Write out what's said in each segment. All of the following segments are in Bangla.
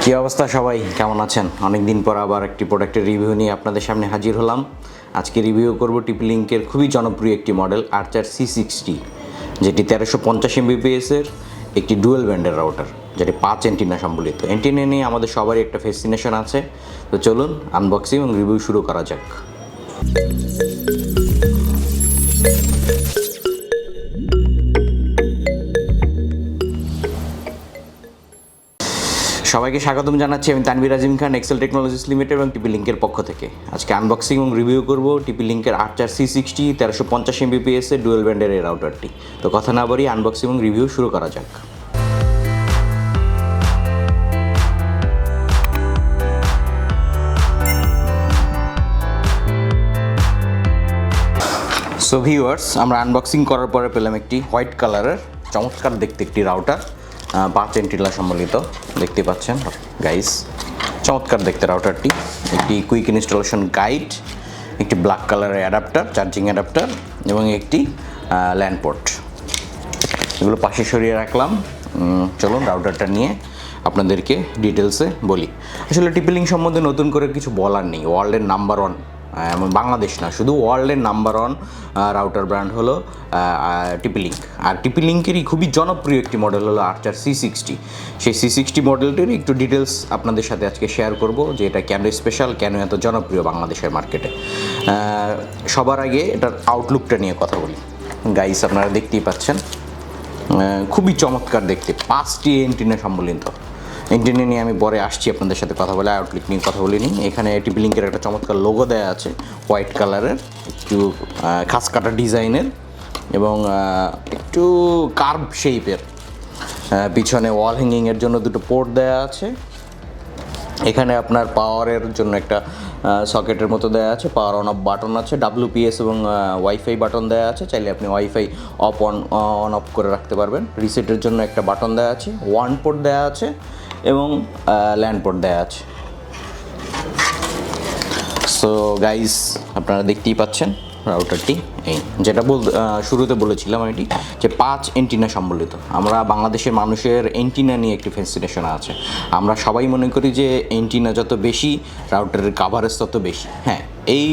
কি অবস্থা সবাই, কেমন আছেন? অনেক দিন পর আবার একটি প্রোডাক্টের রিভিউ নিয়ে আপনাদের সামনে হাজির হলাম। আজকে রিভিউ করব TP-Linkের খুবই জনপ্রিয় একটি মডেল আর্চার C60, যেটি 1350 Mbps-এর একটি ডুয়েল ব্যান্ডের রাউটার, যেটি 5 অ্যান্টিনা সম্বলিত। অ্যান্টিনা নিয়ে আমাদের সবারই একটা ফ্যাসিনেশন আছে, তো চলুন আনবক্সিং এবং রিভিউ শুরু করা যাক। সবাইকে স্বাগতম জানাচ্ছি। আমি তানভীর আজিম খান, এক্সেল টেকনোলজিস লিমিটেড এবং TP-Linkের পক্ষ থেকে। আজকে আনবক্সিং এবং রিভিউ করব TP-Linkের আর্চার C60 1350 Mbps-এর ডুয়েল ব্যান্ডের এই রাউটারটি। তো কথা না বাড়িয়ে আনবক্সিং এবং রিভিউ শুরু করা যাক। সো ভিউয়ার্স, আমরা আনবক্সিং করার পরে পেলাম একটি হোয়াইট কালারের চমৎকার দেখতে একটি রাউটার, 5 অ্যান্টিনা সম্বলিত। দেখতে পাচ্ছেন গাইস, চমৎকার দেখতে রাউটারটি। একটি কুইক ইনস্টলেশন গাইড, একটি ব্ল্যাক কালারের অ্যাডাপ্টার, চার্জিং অ্যাডাপ্টার এবং একটি ল্যান্ড পোর্ট। এগুলো পাশে সরিয়ে রাখলাম। চলুন রাউটারটা নিয়ে আপনাদেরকে ডিটেলসে বলি। আসলে TP-Link সম্বন্ধে নতুন করে কিছু বলার নেই। ওয়ার্ল্ডের নাম্বার ওয়ান, এমন বাংলাদেশ না, শুধু ওয়ার্ল্ডের নাম্বার ওয়ান রাউটার ব্র্যান্ড হলো TP-Link। আর TP-Linkেরই খুবই জনপ্রিয় একটি মডেল হলো আর্চার C60। সেই C60 মডেলটির একটু ডিটেলস আপনাদের সাথে আজকে শেয়ার করব, যে এটা কেন স্পেশাল, কেন এত জনপ্রিয় বাংলাদেশের মার্কেটে। সবার আগে এটার আউটলুকটা নিয়ে কথা বলি। গাইস, আপনারা দেখতেই পাচ্ছেন, খুবই চমৎকার দেখতে, 5টি অ্যান্টিনা সম্বলিত। অ্যান্টিনা নিয়ে আমি পরে আসছি আপনাদের সাথে কথা বলে, আউটলুক নিয়ে কথা বলিনি। এখানে TP-Linkের একটা চমৎকার লোগো দেওয়া আছে, হোয়াইট কালারের, একটু খাস কাটা ডিজাইনের এবং একটু কার্ভ শেপের। পিছনে ওয়াল হ্যাঙ্গিংয়ের জন্য দুটো পোর্ট দেওয়া আছে। এখানে আপনার পাওয়ারের জন্য একটা সকেটের মতো দেওয়া আছে, পাওয়ার অন অফ বাটন আছে, WPS এবং ওয়াইফাই বাটন দেওয়া আছে। চাইলে আপনি ওয়াইফাই অন অফ করে রাখতে পারবেন। রিসেটের জন্য একটা বাটন দেওয়া আছে, ওয়ান পোর্ট দেওয়া আছে এবং ল্যান্ড পোর্ট দেওয়া আছে। সো গাইস, আপনারা দেখতেই পাচ্ছেন রাউটারটি, এই যেটা শুরুতে বলেছিলাম এটি, যে 5 অ্যান্টিনা সম্বলিত। আমরা বাংলাদেশের মানুষের অ্যান্টিনা নিয়ে একটি ফ্যাসিনেশন আছে। আমরা সবাই মনে করি যে অ্যান্টিনা যত বেশি, রাউটারের কাভারেজ তত বেশি। হ্যাঁ, এই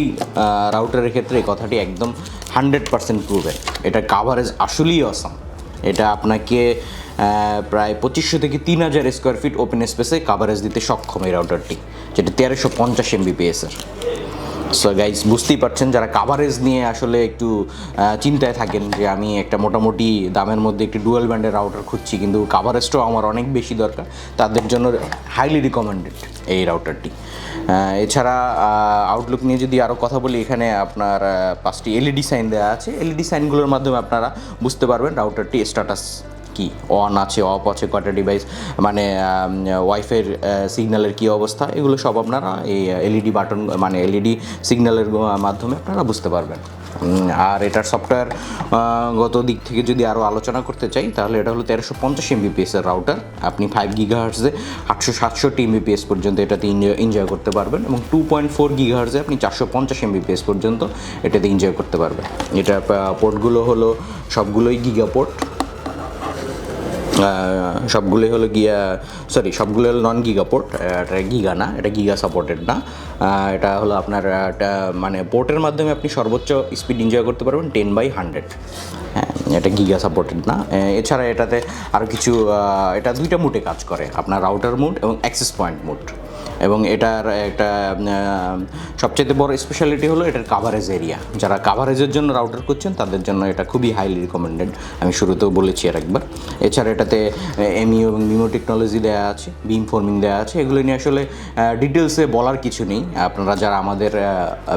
রাউটারের ক্ষেত্রে এই কথাটি একদম 100% প্রুভেন। এটার কাভারেজ আসলেই অসাম। এটা আপনাকে প্রায় 2500 থেকে 3000 স্কোয়ার ফিট ওপেন স্পেসে কাভারেজ দিতে সক্ষম এই রাউটারটি, যেটা 1350 Mbps-এর। সো গাইস, বুঝতেই পারছেন, যারা কাভারেজ নিয়ে আসলে একটু চিন্তায় থাকেন যে আমি একটা মোটামুটি দামের মধ্যে একটি ডুয়েল ব্যান্ডের রাউটার খুঁজছি, কিন্তু কাভারেজটাও আমার অনেক বেশি দরকার, তাদের জন্য হাইলি রিকমেন্ডেড এই রাউটারটি। এছাড়া আউটলুক নিয়ে যদি আরও কথা বলি, এখানে আপনার 5টি LED সাইন দেওয়া আছে। LED সাইনগুলোর মাধ্যমে আপনারা বুঝতে পারবেন রাউটারটি স্ট্যাটাস কি, অন আছে, অফ আছে, কয়টা ডিভাইস, মানে ওয়াইফাইয়ের সিগন্যালের কী অবস্থা, এগুলো সব আপনারা এই LED বাটন, মানে LED সিগন্যালের মাধ্যমে আপনারা বুঝতে পারবেন। আর এটার সফটওয়্যার গত দিক থেকে যদি আরও আলোচনা করতে চাই, তাহলে এটা হলো 1350 Mbps-এর রাউটার। আপনি 5 GHz-এ 867 Mbps পর্যন্ত এটাতে এনজয় করতে পারবেন, এবং 2.4 GHz-এ আপনি 450 Mbps পর্যন্ত এটাতে এনজয় করতে পারবেন। এটার পোর্টগুলো হলো সবগুলোই গিগা পোর্ট, সবগুলোই হলো সবগুলো হলো নন গিগা পোর্ট। এটা গিগা না, এটা গিগা সাপোর্টেড না। এটা হলো আপনার মানে পোর্টের মাধ্যমে আপনি সর্বোচ্চ স্পিড এনজয় করতে পারবেন 10/100। হ্যাঁ, এটা গিগা সাপোর্টেড না। এছাড়া এটাতে আরও কিছু, এটা 2টা মুডে কাজ করে, আপনার রাউটার মুড এবং অ্যাক্সেস পয়েন্ট মুড। এবং এটার একটা সবচেয়ে বড় স্পেশালিটি হলো এটার কাভারেজ এরিয়া। যারা কাভারেজের জন্য রাউটার করছেন, তাদের জন্য এটা খুবই হাইলি রিকমেন্ডেড, আমি শুরুতেও বলেছি আর একবার। এছাড়া এটাতে MU এবং মিমো টেকনোলজি দেওয়া আছে, বিম ফর্মিং দেওয়া আছে। এগুলো নিয়ে আসলে ডিটেলসে বলার কিছু নেই। আপনারা যারা আমাদের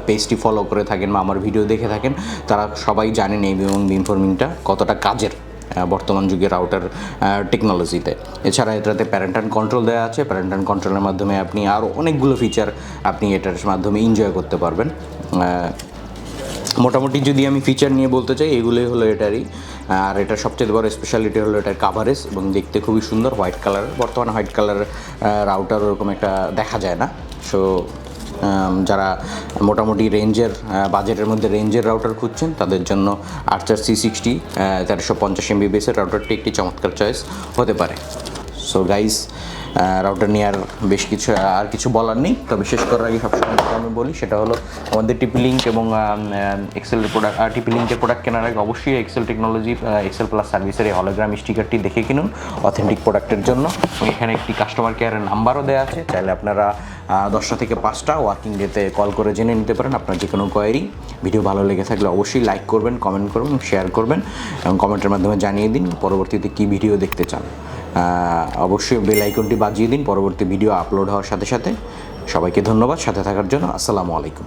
পেজটি ফলো করে থাকেন বা আমার ভিডিও দেখে থাকেন, তারা সবাই জানেন MU এবং বিম ফর্মিংটা কতটা কাজের বর্তমান যুগে রাউটার টেকনোলজিতে। এছাড়া এটাতে প্যারেন্টাল কন্ট্রোল দেওয়া আছে। প্যারেন্টাল কন্ট্রোলের মাধ্যমে আপনি আরও অনেকগুলো ফিচার আপনি এটার মাধ্যমে এনজয় করতে পারবেন। মোটামুটি যদি আমি ফিচার নিয়ে বলতে চাই, এগুলোই হলো এটারই। আর এটার সবচেয়ে বড় স্পেশালিটি হলো এটার কাভারেজ, এবং দেখতে খুবই সুন্দর, হোয়াইট কালার। বর্তমানে হোয়াইট কালার রাউটার ওরকম একটা দেখা যায় না। সো যারা মোটামুটি রেঞ্জের, বাজেটের মধ্যে রেঞ্জের রাউটার খুঁজছেন, তাদের জন্য আর্চার C60 1350 Mbps-এর রাউটারটি একটি চমৎকার চয়েস হতে পারে। সো গাইস, রাউটার নিয়ে আর বেশ কিছু আর কিছু বলার নেই। তবে শেষ করার আগে সবসময় আমি বলি সেটা হলো আমাদের TP-Link এবং এক্সেলের প্রোডাক্ট TP-Linkের প্রোডাক্ট কেনার আগে অবশ্যই এক্সেল টেকনোলজি এক্সেল প্লাস সার্ভিসের এই হলোগ্রাম স্টিকারটি দেখে কিনুন অথেন্টিক প্রোডাক্টের জন্য। এখানে একটি কাস্টমার কেয়ারের নাম্বারও দেওয়া আছে, চাইলে আপনারা 10টা থেকে 5টা ওয়ার্কিং ডেতে কল করে জেনে নিতে পারেন আপনার যে কোনো কোয়ারি। ভিডিও ভালো লেগে থাকলে অবশ্যই লাইক করবেন, কমেন্ট করবেন, শেয়ার করবেন এবং কমেন্টের মাধ্যমে জানিয়ে দিন পরবর্তীতে কী ভিডিও দেখতে চান। অবশ্যই বেল আইকনটি বাজিয়ে দিন পরবর্তী ভিডিও আপলোড হওয়ার সাথে সাথে। সবাইকে ধন্যবাদ সাথে থাকার জন্য। আসসালামু আলাইকুম।